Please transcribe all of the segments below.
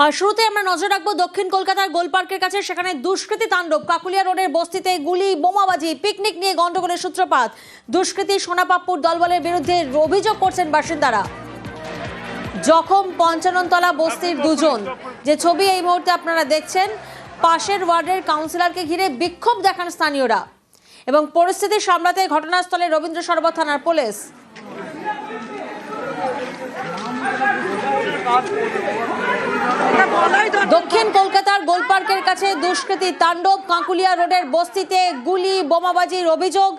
আর শুরুতে আমরা নজর রাখবো দক্ষিণ কলকাতার গোলপার্কের কাছে। সেখানে দুষ্কৃতী তাণ্ডব, কাকুলিয়া রোডের বস্তিতে গুলি, বোমাবাজি, পিকনিক নিয়ে গন্ডগোলের সূত্রপাত। দুষ্কৃতী সোনাপাপ্পুর দলবলের বিরুদ্ধে অভিযোগ করছেন বাসিন্দারা। জখম পঞ্চাননতলা বস্তির দুজন। যে ছবি এই মুহূর্তে আপনারা দেখছেন, পাশের ওয়ার্ডের কাউন্সিলরকে ঘিরে বিক্ষোভ দেখান স্থানীয়রা এবং পরিস্থিতি সামলাতে ঘটনাস্থলে রবীন্দ্র সরোবর থানার পুলিশ। দক্ষিণ কলকাতার গোলপার্কের কাছে দুষ্কৃতী তাণ্ডব, কাকুলিয়া রোডের বস্তিতে গুলি, বোমাবাজির অভিযোগ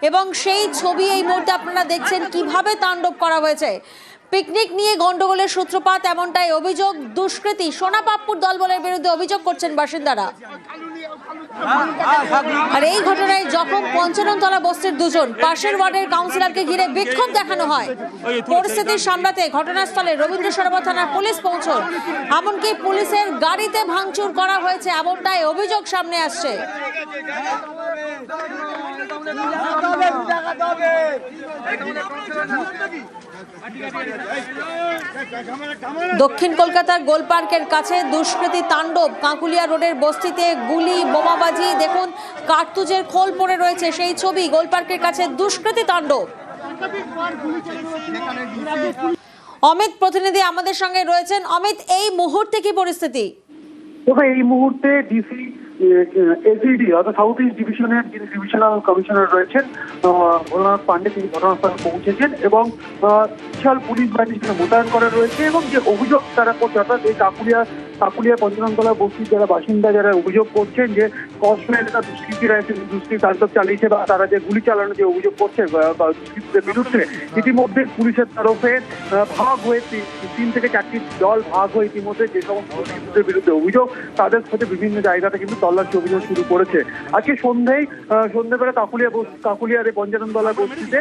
এবং সেই ছবি এই মুহূর্তে আপনারা দেখছেন কিভাবে তাণ্ডব করা হয়েছে। পিকনিক নিয়ে গন্ডগোলের সূত্রপাত এমনটাই অভিযোগ। দুষ্কৃতী সোনাপাপ্পুর দলবলের বিরুদ্ধে অভিযোগ করছেন বাসিন্দারা। আর এই ঘটনায় জখম পঞ্চাননতলা বস্তির দুজন। পাশের ওয়ার্ডের কাউন্সিলরকে ঘিরে বিক্ষোভ দেখানো হয়। পরিস্থিতি সামলাতে ঘটনাস্থলে রবীন্দ্র সরোবর থানার পুলিশ পৌঁছন। এমনকি পুলিশের গাড়িতে ভাঙচুর করা হয়েছে এমনটাই অভিযোগ সামনে আসছে। দক্ষিণ কলকাতার গোলপার্কের কাছে দুষ্কৃতী তাণ্ডব, কাকুলিয়া রোডের বস্তিতে গুলি, বোমাবাজি, দেখুন কার্তুজের খোল পড়ে রয়েছে সেই ছবি। গোলপার্কের কাছে দুষ্কৃতী তাণ্ডব। অমিত প্রতিনিধি আমাদের সঙ্গে রয়েছেন। অমিত, এই মুহূর্তে কি পরিস্থিতি? এই মুহূর্তে ডিসি এসিডি অর্থাৎ সাউথ ইস্ট ডিভিশনের যিনি ডিভিশনাল কমিশনার রয়েছেন ভোলানাথ পান্ডে, তিনি ঘটনাস্থলে পৌঁছেছেন এবং বিশাল পুলিশ বাহিনী সেখানে মোতায়েন করা রয়েছে। এবং যে অভিযোগ তারা করছে, অর্থাৎ এই কাকুলিয়া পঞ্চাননতলা বস্তির যারা বাসিন্দা, যারা অভিযোগ করছেন যে কসমে এলাকা দুষ্কৃতীরা এসে দুষ্কৃতি তাণ্ডব চালিয়েছে বা তারা যে গুলি চালানোর যে অভিযোগ করছে দুষ্কৃতীদের বিরুদ্ধে, ইতিমধ্যে পুলিশের তরফে ভাগ হয়ে 3 থেকে 4টি দল ভাগ হয়ে ইতিমধ্যে যে সমস্ত দুষ্কৃতীদের বিরুদ্ধে অভিযোগ, তাদের সাথে বিভিন্ন জায়গাতে কিন্তু তল্লাশি অভিযান শুরু করেছে। আজকে সন্ধ্যেবেলা কাকুলিয়ার এই পঞ্চাননতলা বস্তিতে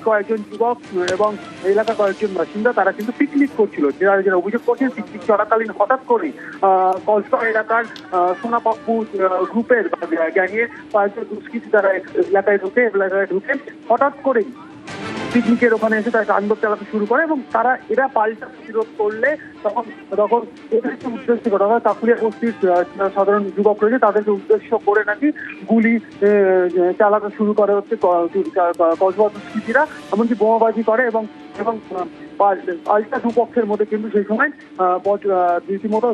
কয়েকজন যুবক এবং এলাকার কয়েকজন বাসিন্দা তারা কিন্তু পিকনিক করছিল। যারা অভিযোগ করছেন, পিকনিক চলাকালীন হঠাৎ করে কলসা এলাকার সোনাপাপ্পু গ্রুপের গ্যাংয়ের কয়েকজন দুষ্কৃতী তারা এলাকায় ঢুকে হঠাৎ করেই পিকনিকের ওখানে এসে তারা তাণ্ডব চালাতে শুরু করে এবং এরা পাল্টা প্রতিরোধ করলে তখন এদেরকে উদ্দেশ্য করে, অর্থাৎ কাকুলিয়া বস্তির সাধারণ যুবক রয়েছে তাদেরকে উদ্দেশ্য করে নাকি গুলি চালাতে শুরু করে হচ্ছে কসবা দুষ্কৃতীরা, এমনকি বোমাবাজি করে এবং পাল্টা দুপক্ষের মধ্যে কিন্তু সেই সময় রীতিমতো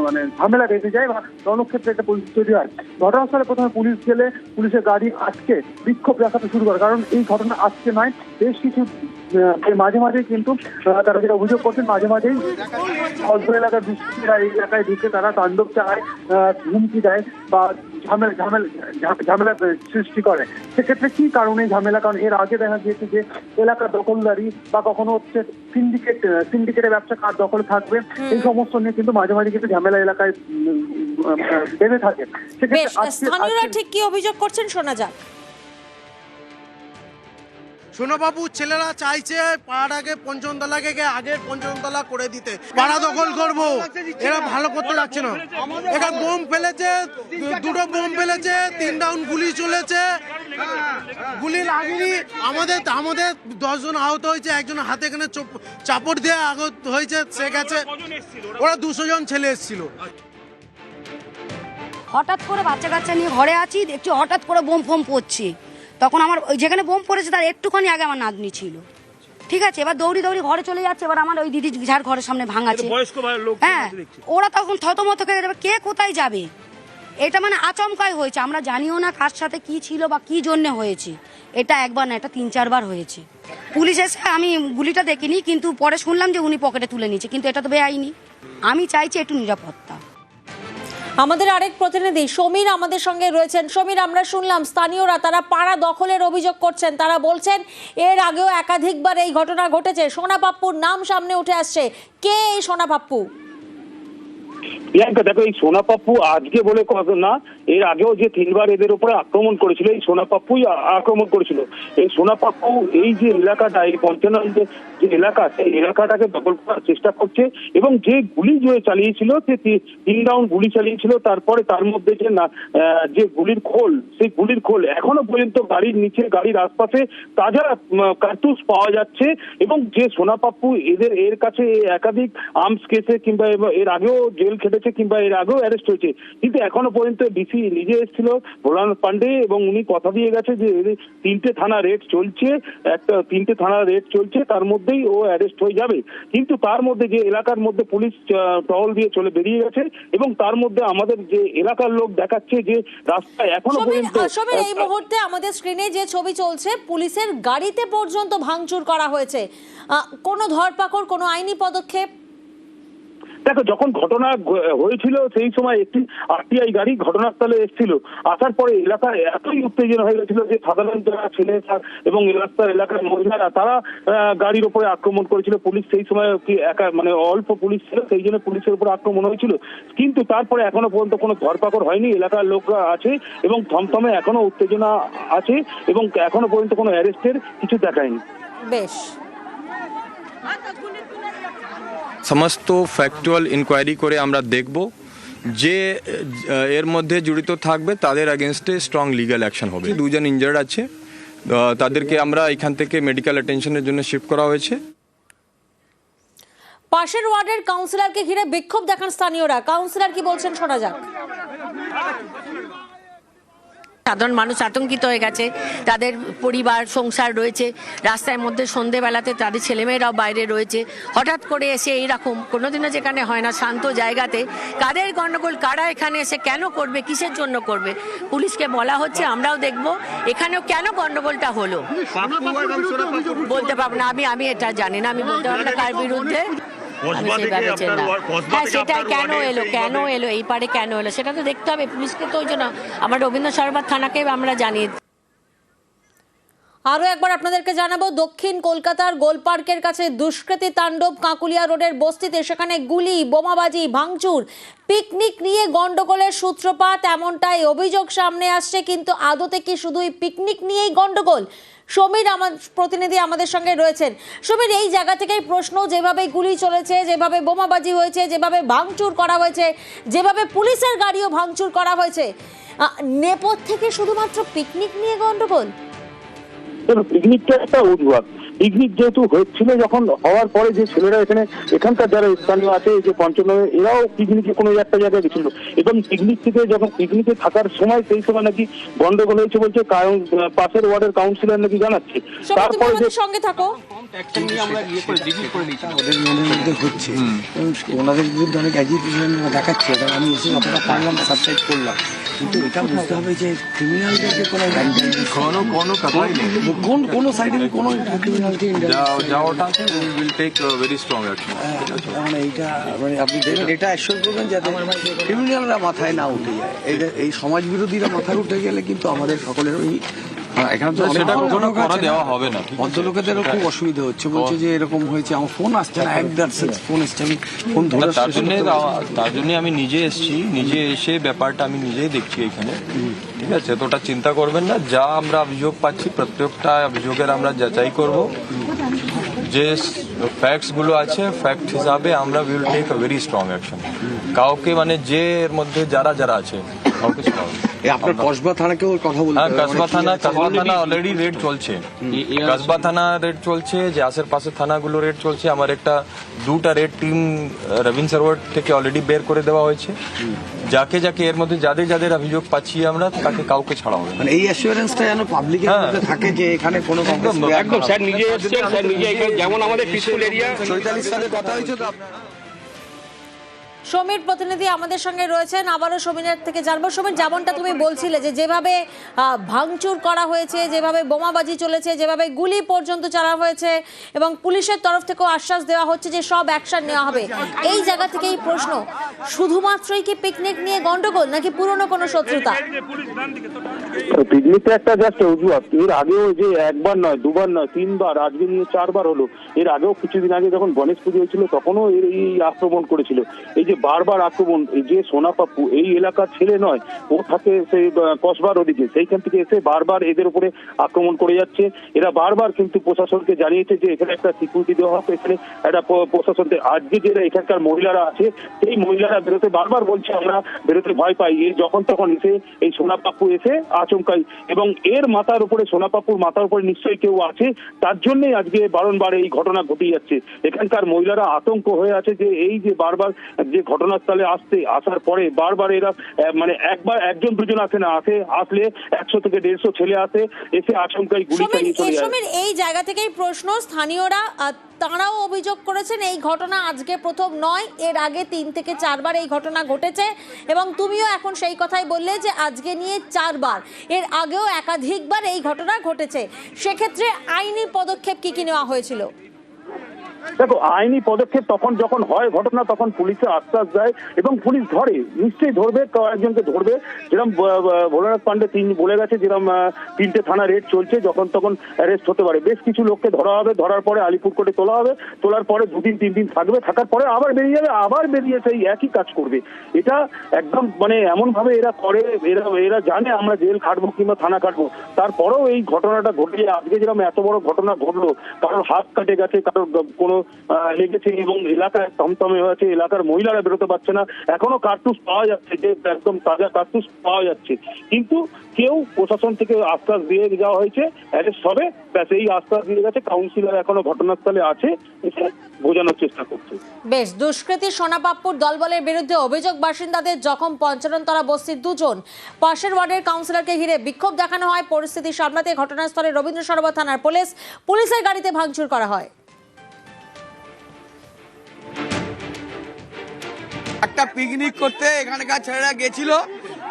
মানে ঝামেলা বেঁধে যায় বা রণক্ষেত্রে একটা পরিস্থিতি তৈরি হয়। ঘটনাস্থলে প্রথমে পুলিশ গেলে পুলিশের গাড়ি আজকে বিক্ষোভ দেখাতে শুরু করে, কারণ এই ঘটনা আজকে নয়, বেশ কিছু মাঝে মাঝেই কিন্তু তারা যেটা অভিযোগ করছেন, মাঝে মাঝেই অল্প এলাকার দুষ্কৃতীরা এই এলাকায় ঢুকে তারা তাণ্ডব চালায়, হুমকি দেয় বা ঝামেলা সৃষ্টি করে। সেক্ষেত্রে কি কারণে ঝামেলা? কারণ এর আগে দেখা গিয়েছে যে এলাকার দখলদারি বা কখনো হচ্ছে সিন্ডিকেটের ব্যবসা কার দখলে থাকবে, এই সমস্ত নিয়ে কিন্তু মাঝে মাঝে কিন্তু ঝামেলা এলাকায় বেঁধে থাকে। স্থানীয়রা ঠিক কি অভিযোগ করছেন শোনা যাক। সোনাবাবু ছেলেরা চাইছে পাড়াটাকে পঞ্চমতলাকে আগের পঞ্চমতলা করে দিতে, পাড়া দখল করব। এরা ভালো করতে যাচ্ছে না। এখানে বোম ফেলেছে, 2টো বোম ফেলেছে, 3 রাউন্ড গুলি চলেছে, গুলি লাগেনি। আমাদের 10 জন আহত হয়েছে, একজন হাতে এখানে চাপড় দিয়ে আহত হয়েছে, সে গেছে। ওরা 200 জন ছেলে এসেছিল। হঠাৎ করে বাচ্চা কাচ্চা নিয়ে ঘরে আছি, দেখছি হঠাৎ করে বোম ফোম পড়ছে। তখন আমার যেখানে বোম পড়েছে তার একটুখানি আগে আমার নাতনি ছিল, ঠিক আছে। এবার দৌড়ি ঘরে চলে যাচ্ছে। এবার আমার ওই দিদি যার ঘরের সামনে ভাঙাছে, হ্যাঁ, ওরা তখন থতমত হয়ে যাবে, কে কোথায় যাবে। এটা মানে আচমকাই হয়েছে, আমরা জানিও না কার সাথে কি ছিল বা কি জন্য হয়েছে। এটা একবার না, এটা 3-4 বার হয়েছে। পুলিশ এসে, আমি গুলিটা দেখিনি, কিন্তু পরে শুনলাম যে উনি পকেটে তুলে নিয়েছে, কিন্তু এটা তো বেআইনি। আমি চাইছি একটু নিরাপত্তা। আমাদের আরেক প্রতিনিধি সমীর আমাদের সঙ্গে রয়েছেন। সমীর, আমরা শুনলাম স্থানীয়রা তারা পাড়া দখলের অভিযোগ করছেন। তারা বলছেন এর আগেও একাধিকবার এই ঘটনা ঘটেছে। সোনাপাপ্পুর নাম সামনে উঠে আসছে। কে এই সোনাপাপ্পু? প্রিয়াঙ্কা দেখো, এই সোনা পাপ্পু আজকে বলে কথা না, এর আগেও যে 3বার এদের উপরে আক্রমণ করেছিল, এই সোনা পাপ্পুই আক্রমণ করেছিল। এই সোনা পাপ্পু এই যে এলাকাটা, এই পঞ্চানন যে এলাকা, সেই এলাকাটাকে দখল করার চেষ্টা করছে এবং যে গুলি যে চালিয়েছিল, সে 3 রাউন্ড গুলি চালিয়েছিল। তারপরে তার মধ্যে যে গুলির খোল, সেই গুলির খোল এখনো পর্যন্ত গাড়ির নিচে, গাড়ির আশপাশে তাজা কার্তুজ পাওয়া যাচ্ছে। এবং যে সোনা পাপ্পু এর কাছে একাধিক আর্মস কেসে কিংবা এর আগেও জেল খেটেছে কিংবা এর আগেও অ্যারেস্ট হয়েছে, কিন্তু এখনো পর্যন্ত ডিসি নিজে এসেছিল ভোলানাথ পান্ডে এবং উনি কথা দিয়ে গেছে যে 3টে থানা রেড চলছে, 3টে থানা রেড চলছে, তার মধ্যেই ও অ্যারেস্ট হয়ে যাবে। কিন্তু তার মধ্যে যে এলাকার মধ্যে পুলিশ টহল দিয়ে বেরিয়ে গেছে এবং তার মধ্যে আমাদের যে এলাকার লোক দেখাচ্ছে যে রাস্তায় এখনো পর্যন্ত। এই মুহূর্তে আমাদের স্ক্রিনে যে ছবি চলছে, পুলিশের গাড়িতে পর্যন্ত ভাঙচুর করা হয়েছে। কোনো ধরপাকড়, কোনো আইনি পদক্ষেপ? দেখো, যখন ঘটনা হয়েছিল সেই সময় একটি আরটিআই গাড়ি ঘটনাস্থলে এসেছিল। আসার পরে এলাকায় এতই উত্তেজনা হয়ে গেছিল যে সাধারণ যারা ছেলে এবং এলাকার মহিলারা তারা গাড়ির উপরে আক্রমণ করেছিল। পুলিশ সেই সময় কি অল্প পুলিশ ছিল, সেই জন্য পুলিশের উপরে আক্রমণ হয়েছিল। কিন্তু তারপরে এখনো পর্যন্ত কোনো ধরপাকড় হয়নি। এলাকার লোকরা আছে এবং থমথমে এখনো উত্তেজনা আছে এবং এখনো পর্যন্ত কোনো অ্যারেস্টের কিছু দেখায়নি। বেশ, সমস্ত ফ্যাক্টুয়াল ইনকোয়ারি করে আমরা দেখব, যে এর মধ্যে জড়িত থাকবে তাদের এগেনস্টে স্ট্রং লিগ্যাল অ্যাকশন হবে। 2 জন ইনজার্ড আছে, তাদেরকে আমরা এখান থেকে মেডিকেল অ্যাটেনশনের জন্য শিফট করা হয়েছে। পাশের ওয়ার্ডের কাউন্সিলরকে ঘিরে বিক্ষোভ দেখান স্থানীয়রা। কাউন্সিলর কি বলছেন শোনা যাক। সাধারণ মানুষ আতঙ্কিত হয়ে গেছে, তাদের পরিবার সংসার রয়েছে, রাস্তার মধ্যে সন্ধেবেলাতে তাদের ছেলেমেয়েরাও বাইরে রয়েছে। হঠাৎ করে এসে এইরকম কোনোদিনও যেখানে হয় না শান্ত জায়গাতে কাদের গণ্ডগোল, কারা এখানে এসে কেন করবে, কিসের জন্য করবে, পুলিশকে বলা হচ্ছে। আমরাও দেখব এখানেও কেন গণ্ডগোলটা হলো। বলতে পারবো না, আমি এটা জানি না, আমি বলতে পারবো না কার বিরুদ্ধে। হ্যাঁ, সেটাই কেন এলো এই পারে কেন এলো সেটা তো দেখতে হবে পুলিশকে। তো ওই জন্য আমার রবীন্দ্র সরোবর থানাকে আমরা জানিয়ে। আরো একবার আপনাদেরকে জানাবো, দক্ষিণ কলকাতার গোলপার্কের কাছে দুষ্কৃতী তাণ্ডব কাকুলিয়া রোডের বস্তিতে। সেখানে গুলি, বোমাবাজি, ভাঙচুর, পিকনিক নিয়ে গন্ডগোলের সূত্রপাত, এমনটাই অভিযোগ সামনে আসছে। কিন্তু আদতে কি শুধুই পিকনিক নিয়েই গন্ডগোল? সমীর আমার প্রতিনিধি আমাদের সঙ্গে রয়েছেন। সমীর, এই জায়গা থেকেই প্রশ্ন, যেভাবে গুলি চলেছে, যেভাবে বোমাবাজি হয়েছে, যেভাবে ভাঙচুর করা হয়েছে, যেভাবে পুলিশের গাড়িও ভাঙচুর করা হয়েছে, নেপথ্যে থেকে শুধুমাত্র পিকনিক নিয়ে গন্ডগোল? পিকনিকটা একটা অজুহাত। পিকনিক যেহেতু হচ্ছিল, যখন হওয়ার পরে যে ছেলেরা এখানকার যারা স্থানীয় আছে, যে পঞ্চনগর, এরাও পিকনিকে কোনো একটা জায়গায় গেছিল এবং পিকনিক থেকে যখন পিকনিকে থাকার সময় সেই সময় নাকি গন্ডগোল হয়েছে বলছে পাশের ওয়ার্ডের কাউন্সিলর নাকি জানাচ্ছে। তারপরে যে সঙ্গে থাকো, ওদের হচ্ছে ওনাদের বিরুদ্ধে অনেক অ্যাজিটেশন দেখাচ্ছে, আমি এসে অতটা পারলাম, সাবস্ক্রাইব করলাম, কিন্তু এটা বুঝতে হবে যে ক্রিমিনালদেরকে কোনো সাইডে কোনো ক্রিমিনালকে এইটা আপনি দেখবেন, এটা অ্যাকশন করবেন যাতে ক্রিমিনালরা মাথায় না উঠে যায়। এটা এই সমাজ বিরোধীরা মাথায় উঠে গেলে কিন্তু আমাদের সকলের ওই এখানে তো সেটা কখনো করা দেওয়া হবে না। ভদ্রলোকেদেরও খুব অসুবিধা হচ্ছে, বলছে যে এরকম হয়েছে, আমার ফোন আসছে না, ফোন এসছে, আমি ফোন ধরে তার জন্য আমি নিজে এসেছি, নিজে এসে ব্যাপারটা আমি নিজেই দেখছি এখানে। ঠিক আছে, তো ওটা চিন্তা করবেন না। যা আমরা অভিযোগ পাচ্ছি প্রত্যেকটা অভিযোগের আমরা যাচাই করব। যে ফ্যাক্টস গুলো আছে, ফ্যাক্ট হিসাবে আমরা will take a very strong action. কাউকে যে এর মধ্যে যারা আছে কাউকে আপনার কসবা থানাকেও কথা বলতে। হ্যাঁ, কসবা থানা অলরেডি রেড চলছে। কসবা থানা রেড চলছে, যে আশেপাশের থানাগুলো রেড চলছে। আমার একটা 2টা রেড টিম রবীন্দ্র সরোবর থেকে অলরেডি বের করে দেওয়া হয়েছে। যাকে এর মধ্যে যাদের অভিযোগ পাচ্ছি আমরা, তাকে কাউকে ছাড়া হবে। এই অ্যাসিওরেন্সটা যেন পাবলিকের মধ্যে থাকে যে এখানে কোনো একদম স্যার নিজে এসেছেন, স্যার নিজে এখানে, যেমন আমাদের পিসফুল এরিয়া ৪৪ সালে কথা হয়েছে। তো সমীর প্রতিনিধি আমাদের সঙ্গে রয়েছেন, আবারও সমীরের থেকে জানবো। সমীর, যেমনটা তুমি বলছিলে যে যেভাবে ভাঙচুর করা হয়েছে, যেভাবে বোমাবাজি চলেছে, যেভাবে গুলি পর্যন্ত চালা হয়েছে এবং পুলিশের তরফ থেকেও আশ্বাস দেওয়া হচ্ছে যে সব অ্যাকশন নেওয়া হবে, এই জায়গা থেকেই প্রশ্ন, শুধুমাত্রই কি পিকনিক নিয়ে গন্ডগোল নাকি পুরনো কোনো শত্রুতা? পিকনিকটা একটা জাস্ট অজুহাত। এর আগেও যে একবার নয়, দুবার নয়, তিনবার, আজকে নিয়ে 4 বার হলো। এর আগেও কিছুদিন আগে যখন গণেশ পুজো হয়েছিল তখনও এই আক্রমণ করেছিল। এই যে বারবার আক্রমণ, এই যে সোনা পাপ্পু এই এলাকার ছেলে নয়, ও থাকে সেই কসবার ওদিকে, সেইখান থেকে এসে বারবার এদের উপরে আক্রমণ করে যাচ্ছে। এরা বারবার কিন্তু প্রশাসনকে জানিয়েছে যে এখানে একটা সিকিউরিটি দেওয়া হবে, এখানে একটা প্রশাসনকে। আজকে যে এখানকার মহিলারা আছে সেই মহিলারা বেরোতে বারবার বলছে আমরা বেরোতে ভয় পাই। এই যখন তখন এসে এই সোনা পাপ্পু এসে আচমকাই, এবং এর মাথার উপরে সোনা পাপ্পুর মাথার উপরে নিশ্চয়ই কেউ আছে, তার জন্যই আজকে বারংবার এই ঘটনা ঘটে যাচ্ছে। এখানকার মহিলারা আতঙ্ক হয়ে আছে যে এই যে বারবার যে ঘটনাস্থলে আসার পরে বারবার এরা মানে একবার একজন দুজন আসে না, আসলে 100 থেকে 150 ছেলে আসে, এসে আচমকাই গুলি চালিয়ে চলে যায়। এই জায়গা থেকেই প্রশ্ন, স্থানীয়রা তাঁরাও অভিযোগ করেছেন এই ঘটনা আজকে প্রথম নয়, এর আগে 3 থেকে 4 বার এই ঘটনা ঘটেছে, এবং তুমিও এখন সেই কথাই বললে যে আজকে নিয়ে 4 বার, এর আগেও একাধিকবার এই ঘটনা ঘটেছে। সেক্ষেত্রে আইনি পদক্ষেপ কি নেওয়া হয়েছিল? দেখো, আইনি পদক্ষেপ তখন যখন হয় ঘটনা তখন পুলিশে আশ্বাস দেয় এবং পুলিশ ধরে, নিশ্চয়ই ধরবে, কয়েকজনকে ধরবে। যেরকম ভোলানাথ পান্ডে বলে গেছে, যেরকম 3টে থানা রেড চলছে, যখন তখন অ্যারেস্ট হতে পারে। বেশ কিছু লোককে ধরা হবে, ধরার পরে আলিপুর কোর্টে তোলা হবে, তোলার পরে 2 দিন 3 দিন থাকবে, থাকার পরে আবার বেরিয়ে যাবে, আবার বেরিয়ে সেই একই কাজ করবে। এটা একদম মানে এমন ভাবে এরা করে, এরা জানে আমরা জেল খাটবো কিংবা থানা খাটবো, তারপরেও এই ঘটনাটা ঘটে। আজকে যেরকম এত বড় ঘটনা ঘটলো, কারোর হাত কাটে গেছে, কারোর কোনো লেগেছে, এবং এলাকায় থমথমে হয়েছে, এলাকার মহিলারা বেরোতে পারছে না। এখনো কার্তুজ পাওয়া যাচ্ছে, যে একদম তাজা কার্তুজ পাওয়া যাচ্ছে, কিন্তু কেউ প্রশাসন থেকে আশ্বাস দিয়ে যাওয়া হয়েছে অ্যারেস্ট হবে, ব্যাস এই আশ্বাস দিয়ে গেছে। কাউন্সিলর এখনো ঘটনাস্থলে আছে, এসে বোঝানোর চেষ্টা করছে। বেশ, দুষ্কৃতী সোনা পাপ্পুর দলবলের বিরুদ্ধে অভিযোগ বাসিন্দাদের, জখম পঞ্চাননতলা বস্তির 2 জন। পাশের ওয়ার্ডের কাউন্সিলরকে ঘিরে বিক্ষোভ দেখানো হয়। পরিস্থিতি সামলাতে ঘটনাস্থলে রবীন্দ্র সরোবর থানার পুলিশের গাড়িতে ভাঙচুর করা হয়। একটা পিকনিক করতে এখানকার ছেলেরা গেছিল,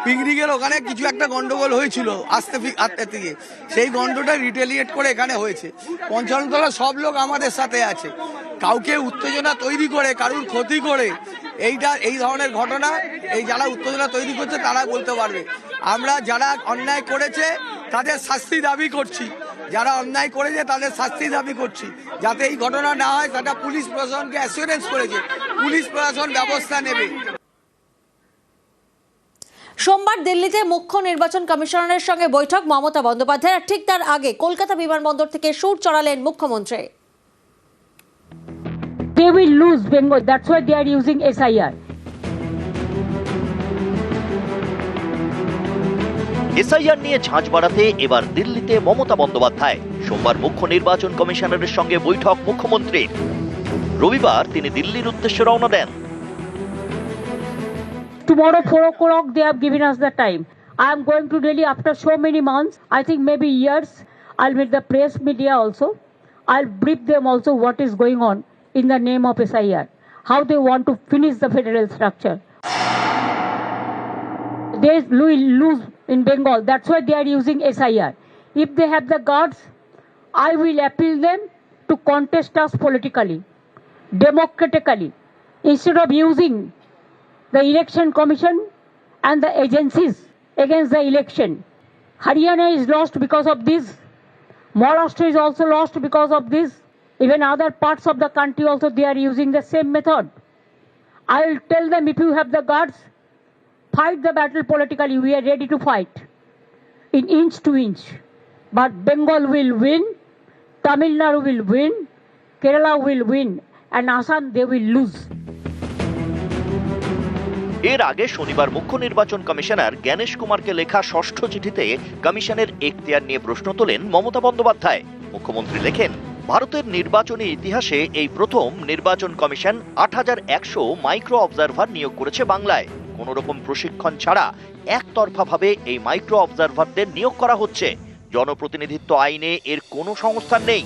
পিকনিকের ওখানে কিছু একটা গন্ডগোল হয়েছিল আস্তে থেকে, সেই গন্ডটা রিটেলিয়েট করে এখানে হয়েছে। পঞ্চাননতলা সব লোক আমাদের সাথে আছে, কাউকে উত্তেজনা তৈরি করে কারুর ক্ষতি করে এই ধরনের ঘটনা এই যারা উত্তেজনা তৈরি করছে তারা বলতে পারবে। আমরা যারা অন্যায় করেছে তাদের শাস্তি দাবি করছি, যারা অন্যায় করেছে তাদের শাস্তি দাবি করছি, যাতে এই ঘটনা না হয় সেটা পুলিশ প্রশাসনকে অ্যাসিওরেন্স করেছে, পুলিশ প্রশাসন ব্যবস্থা নেবে। সোমবার দিল্লিতে মুখ্য নির্বাচন কমিশনারের সঙ্গে বৈঠক মমতা বন্দ্যোপাধ্যায়, আর ঠিক তার আগে কলকাতা বিমানবন্দর থেকে সুর চড়ালেন মুখ্যমন্ত্রী। They will lose Bengal, that's why they are using SIR. SIR নিয়ে ঝাঁঝ বাড়াতে এবার দিল্লিতে মমতা বন্দ্যোপাধ্যায়। সোমবার মুখ্য নির্বাচন কমিশনারের সঙ্গে বৈঠক মুখ্যমন্ত্রীর। রবিবার তিনি দিল্লির উদ্দেশ্যে রওনা দেন। Tomorrow 4 o'clock they have given us the time. I am going to Delhi after so many months, I think maybe years. I'll meet the press media also. I'll brief them also what is going on in the name of SIR, how they want to finish the federal structure. They will lose in Bengal, that's why they are using SIR. If they have the guards, I will appeal them to contest us politically, democratically, instead of using the election commission and the agencies against the election. Haryana is lost because of this. Maharashtra is also lost because of this. Even other parts of the country also they are using the same method. I will tell them, if you have the guards, fight the battle politically. We are ready to fight in inch to inch. But Bengal will win, Tamil Nadu will win, Kerala will win, and Assam they will lose. এর আগে শনিবার মুখ্য নির্বাচন commissioner Gyanesh কুমারকে লেখা 6ষ্ঠ চিঠিতে কমিশনের এখতিয়ার নিয়ে প্রশ্ন তোলেন মমতা বন্দ্যোপাধ্যায়। মুখ্যমন্ত্রী লেখেন, ভারতের নির্বাচনী ইতিহাসে এই প্রথম নির্বাচন কমিশন 8100 মাইক্রো অবজারভার নিয়োগ করেছে বাংলায়। কোন রকম প্রশিক্ষণ ছাড়া একতরফাভাবে এই মাইক্রো অবজারভারদের নিয়োগ করা হচ্ছে। জনপ্রতিনিধিত্ব আইনে এর কোনো সংস্থান নেই।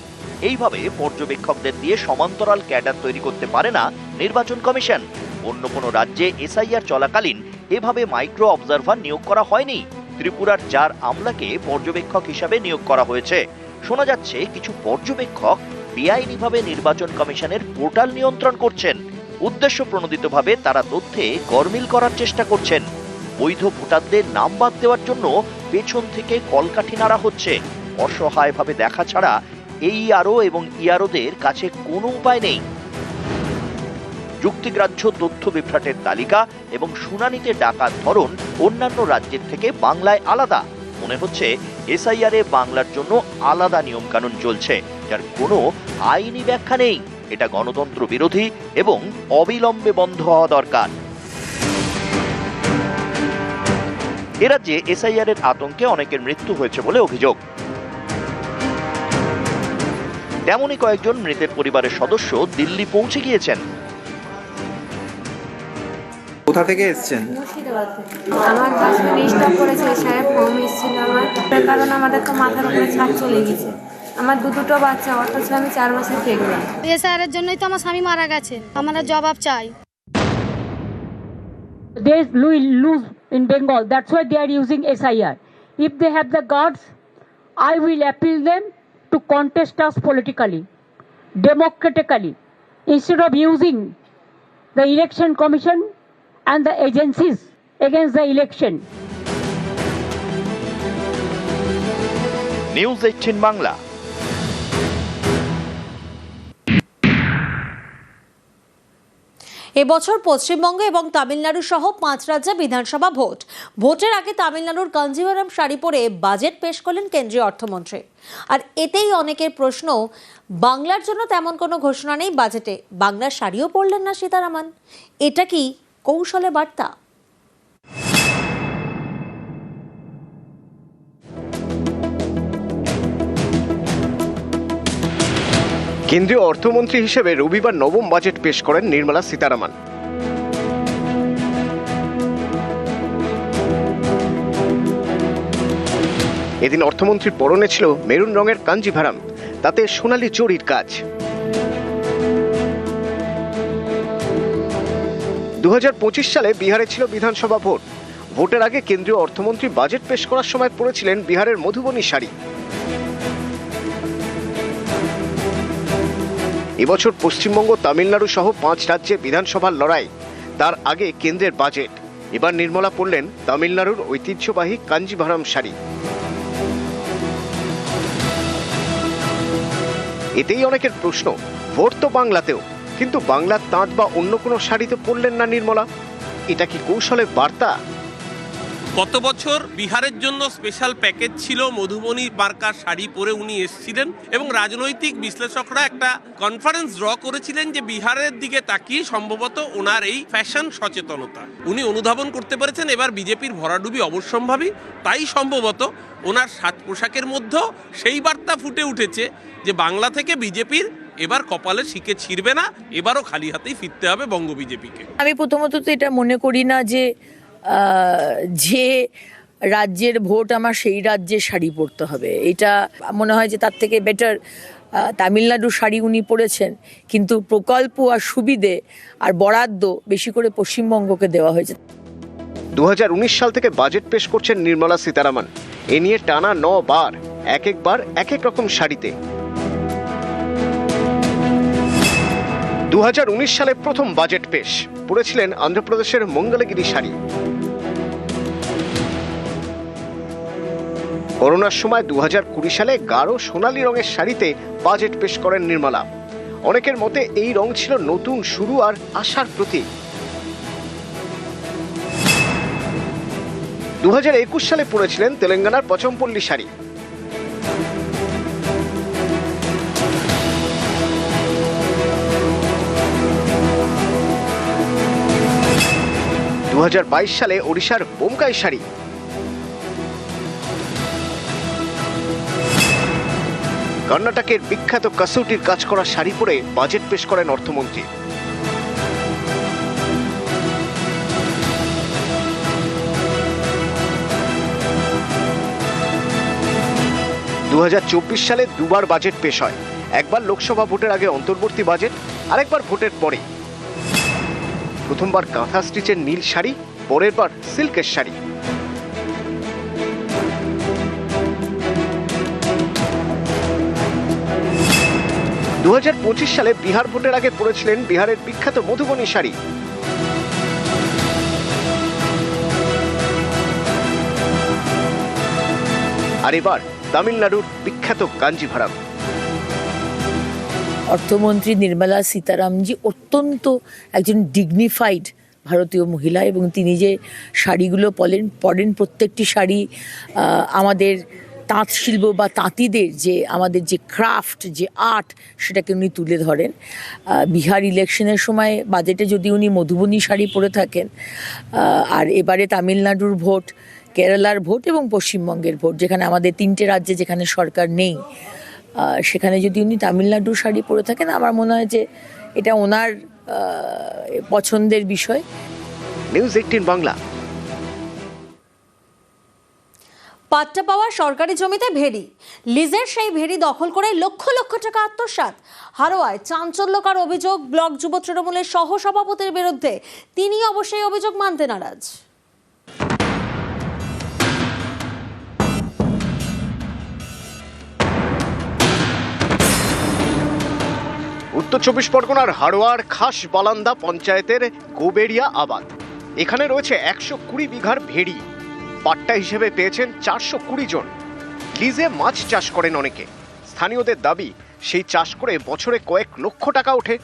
এইভাবে পর্যবেক্ষকদের দিয়ে সমান্তরাল ক্যাডার তৈরি করতে পারে না নির্বাচন কমিশন। অন্য কোনো রাজ্যে এসআইআর চলাকালীন এভাবে মাইক্রো অবজারভার নিয়োগ করা হয়নি। ত্রিপুরার 4 আমলাকে পর্যবেক্ষক হিসাবে নিয়োগ করা হয়েছে। শোনা যাচ্ছে কিছু পর্যবেক্ষক বেআইনিভাবে নির্বাচন কমিশনের পোর্টাল নিয়ন্ত্রণ করছেন। উদ্দেশ্য প্রণোদিতভাবে তারা তথ্যে গরমিল করার চেষ্টা করছেন। বৈধ ভোটারদের নাম বাদ দেওয়ার জন্য পেছন থেকে কলকাঠি নাড়া হচ্ছে। অসহায়ভাবে দেখা ছাড়া এই আরও এবং ইয়ারোদের কাছে কোনো উপায় নেই। যুক্তিগ্রাহ্য তথ্য বিভ্রাটের তালিকা এবং শুনানিতে ডাকার ধরন অন্যান্য রাজ্যের থেকে বাংলায় আলাদা। মনে হচ্ছে এসআইআরে বাংলার জন্য আলাদা নিয়মকানুন চলছে, যার কোনো আইনি ব্যাখ্যা নেই। এটা গণতন্ত্র বিরোধী এবং অবিলম্বে বন্ধ হওয়া দরকার। এ রাজ্যে এসআইআর এর আতঙ্কে অনেকের মৃত্যু হয়েছে বলে অভিযোগ। তেমনই কয়েকজন মৃতের পরিবারের সদস্য দিল্লি পৌঁছে গিয়েছেন। কোথা থেকে এসেছেন? আমার হাজবেন্ড স্টপ করেছে, সাহেব কম এসেছিল আমার, তার কারণ আমাদের তো মাথার উপরে ছাদ চলে গেছে। আমার দুটো বাচ্চা, অথচ আমি 4 মাসের প্রেগন্যান্ট। এসআইআরের জন্যই তো আমার স্বামী মারা গেছে, আমরা জবাব চাই। They will lose in Bengal. That's why they are using SIR. If they have the guts, I will appeal them to contest us politically, democratically, instead of using the election commission and the agencies against the election. News 18 Bangla. এবছর পশ্চিমবঙ্গ এবং তামিলনাড়ু সহ 5 রাজ্যে বিধানসভা ভোটের আগে তামিলনাড়ুর কাঞ্জিভারাম শাড়ি পরে budget পেশ করলেন কেন্দ্রীয় অর্থমন্ত্রী। আর এতেই অনেকের প্রশ্ন, বাংলার জন্য তেমন কোনো ঘোষণা নেই বাজেটে, বাংলার শাড়িও পরলেন না সীতারামন। এটা কি কৌশলে বার্তা? কেন্দ্রীয় অর্থমন্ত্রী হিসেবে রবিবার নবম বাজেট পেশ করেন নির্মলা সীতারামন। এদিন অর্থমন্ত্রীর পরনে ছিল মেরুন রঙের কাঞ্জিভারাম, তাতে সোনালী জরির কাজ। 2025 সালে বিহারে ছিল বিধানসভা ভোটের আগে কেন্দ্রীয় অর্থমন্ত্রী বাজেট পেশ করার সময় পরেছিলেন বিহারের মধুবনী শাড়ি। এবছর পশ্চিমবঙ্গ, তামিলনাড়ু সহ 5 রাজ্যে বিধানসভার লড়াই, তার আগে কেন্দ্রের বাজেট। এবার নির্মলা পরলেন তামিলনাড়ুর ঐতিহ্যবাহী কাঞ্জিভারাম শাড়ি। এতেই অনেকের প্রশ্ন, ভোট তো বাংলাতেও, কিন্তু বাংলার তাঁত বা অন্য কোনো শাড়ি তো পরলেন না নির্মলা। এটা কি কৌশলের বার্তা? গত বছর বিহারের জন্য স্পেশাল প্যাকেজ ছিল, মধুবনী মার্কার শাড়ি পরে উনি এসেছিলেন এবং রাজনৈতিক বিশ্লেষকরা একটা কনফারেন্স ড্র করেছিলেন যে বিহারের দিকে তাকিয়ে সম্ভবত ওনার এই ফ্যাশন সচেতনতা উনি অনুধাবন করতে পেরেছেন। এবার বিজেপির ভরাডুবি অবশ্যম্ভাবী, তাই সম্ভবত ওনার সাজ পোশাকের মধ্যেও সেই বার্তা ফুটে উঠেছে যে বাংলা থেকে বিজেপির এবার কপালে শিকে ছিঁড়বে না, এবারও খালি হাতেই ফিরতে হবে বঙ্গ বিজেপিকে। আমি প্রথমত তো এটা মনে করি না যে রাজ্যের ভোট আমার সেই রাজ্যে শাড়ি পরতে হবে। এটা মনে হয় যে তার থেকে বেটার তামিলনাড়ুর শাড়ি উনি পরেছেন, কিন্তু প্রকল্প আর সুবিধে আর বরাদ্দ বেশি করে পশ্চিমবঙ্গকে দেওয়া হয়েছে। 2019 সাল থেকে বাজেট পেশ করছেন নির্মলা সীতারামন। এ নিয়ে টানা 9 বার এক এক রকম শাড়িতে। 2019 সালে প্রথম বাজেট পেশ পরেছিলেন অন্ধ্রপ্রদেশের মঙ্গলগিরি শাড়ি। করোনার সময় 2020 সালে গাঢ় সোনালী রঙের শাড়িতে বাজেট পেশ করেন নির্মলা। অনেকের মতে এই রং ছিল নতুন শুরু আর আশার প্রতীক। 2021 সালে পরেছিলেন তেলেঙ্গানার পচমপল্লী শাড়ি। দু 2022 সালে ওড়িশার বোমকাই শাড়ি। কর্ণাটকের বিখ্যাত কাসুটির কাজ করা শাড়ি পরে বাজেট পেশ করেন অর্থমন্ত্রী। 2024 সালে দুবার বাজেট পেশ হয়, একবার লোকসভা ভোটের আগে অন্তর্বর্তী বাজেট, আরেকবার ভোটের পরে। প্রথমবার কাঁথা স্টিচের নীল শাড়ি, পরের বার সিল্কের শাড়ি। 2025 সালে বিহার ভোটের আগে পরেছিলেন বিহারের বিখ্যাত মধুবনী শাড়ি। আর এবার তামিলনাড়ুর বিখ্যাত কাঞ্জিভারাম। অর্থমন্ত্রী নির্মলা সীতারামজি অত্যন্ত একজন ডিগনিফাইড ভারতীয় মহিলা, এবং তিনি যে শাড়িগুলো পরেন প্রত্যেকটি শাড়ি আমাদের তাঁত শিল্প বা তাঁতিদের যে আমাদের যে ক্রাফট, যে আর্ট, সেটাকে উনি তুলে ধরেন। বিহার ইলেকশনের সময় বাজেটে যদি উনি মধুবনী শাড়ি পরে থাকেন, আর এবারে তামিলনাড়ুর ভোট, কেরালার ভোট এবং পশ্চিমবঙ্গের ভোট, যেখানে আমাদের 3টে রাজ্যে যেখানে সরকার নেই, সেখানে যদি উনি তামিলনাড়ুর শাড়ি পরে থাকেন, আমার মনে হয় যে এটা ওনার পছন্দের বিষয়। নিউজ 18 বাংলা। পাট্টা পাওয়া সরকারি জমিতে ভেড়ি, লিজের সেই ভেড়ি দখল করে লক্ষ লক্ষ টাকা আত্মসাৎ। হারোয়ায় চাঞ্চল্যকর অভিযোগ ব্লক যুব তৃণমূলের সহসভাপতির বিরুদ্ধে। তিনি অবশ্যই অভিযোগ মানতে নারাজ। উত্তর 24 পরগনার হাড়োয়ার খাস বালান্দা পঞ্চায়েতের গোবেরিয়া আবাদ। এখানে রয়েছে 120 বিঘার ভেড়ি। পাট্টা হিসেবে পেয়েছেন 420 জন। লিজে মাছ চাষ করেন অনেকে। স্থানীয়দের দাবি, সেই চাষ করে বছরে কয়েক লক্ষ টাকা ওঠে।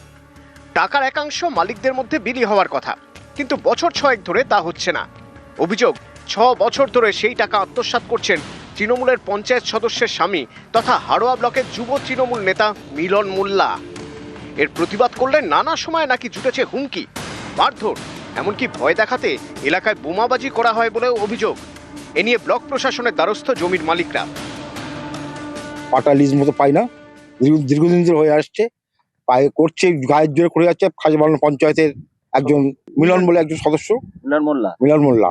টাকার একাংশ মালিকদের মধ্যে বিলি হওয়ার কথা, কিন্তু বছর 6 ধরে তা হচ্ছে না। অভিযোগ, 6 বছর ধরে সেই টাকা আত্মসাৎ করছেন তৃণমূলের পঞ্চায়েত সদস্যের স্বামী তথা হাড়োয়া ব্লকের যুব তৃণমূল নেতা মিলন মোল্লা। এর প্রতিবাদ করলে নানা সময় নাকি জুটেছে হুমকি, মারধর, এমনকি ভয় দেখাতে এলাকায় বোমাবাজি করা হয় বলেও অভিযোগ। এ নিয়ে ব্লক প্রশাসনের দ্বারস্থ জমির মালিকরা। পাটা লিজ মতো পাই না, দীর্ঘদিন ধরে হয়ে আসছে, পায়ে করছে, গায়ের জোরে করে যাচ্ছে। খাসবাগান পঞ্চায়েতের একজন মিলন বলে একজন সদস্য, মিলন মোল্লা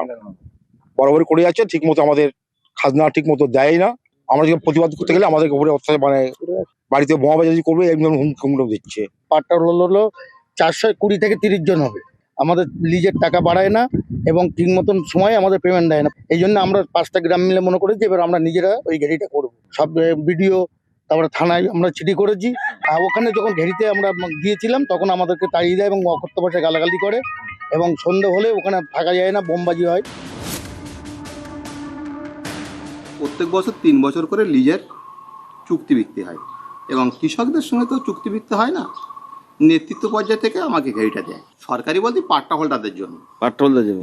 বরাবরই করে যাচ্ছে। ঠিক মতো আমাদের খাজনা ঠিক মতো দেয় না। আমরা যদি প্রতিবাদ করতে গেলে আমাদের উপরে মানে বাড়িতে বোমাবাজি করবে এমন হুমকি দিচ্ছে। পাট্টা হলো 420 থেকে 30 জন হবে। আমাদের লিজের টাকা বাড়ায় না এবং ঠিক মতন সময় আমাদের পেমেন্ট দেয় না। এই জন্য আমরা 5টা গ্রাম মিলে মনে করি যে এবার আমরা নিজেরা ওই ঘেরিটা করবো। সব ভিডিও, তারপরে থানায় আমরা চিঠি করেছি। আর ওখানে যখন ঘেরিতে আমরা গিয়েছিলাম তখন আমাদেরকে তাড়িয়ে দেয় এবং অকথ্য ভাষায় গালাগালি করে, এবং সন্ধ্যে হলে ওখানে থাকা যায় না, বোমবাজি হয়। প্রত্যেক বছর 3 বছর করে লিজের চুক্তিভিত্তি হয়, এবং কৃষকদের সঙ্গে তো চুক্তিভিত্তি হয় না। নেতৃত্ব পর্যায় থেকে আমাকে ঘেরিটা দেয়। সরকারি বলতে পাট্টা হোল্ডারদের জন্য,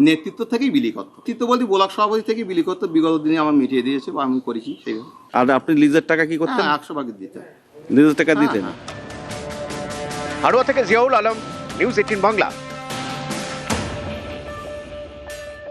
নেতৃত্ব থেকেই বিলি করতো। নেতৃত্ব বলতে ব্লক সভাপতি থেকে বিলি করতো। বিগত দিনে আমার মিটিয়ে দিয়েছে বা আমি করেছি সেভাবে। আর আপনি লিজের টাকা কি করতেন? 100 ভাগ দিতে, লিজের টাকা দিতেন। হাড়োয়া থেকে জিয়াউল আলম, নিউজ 18 বাংলা।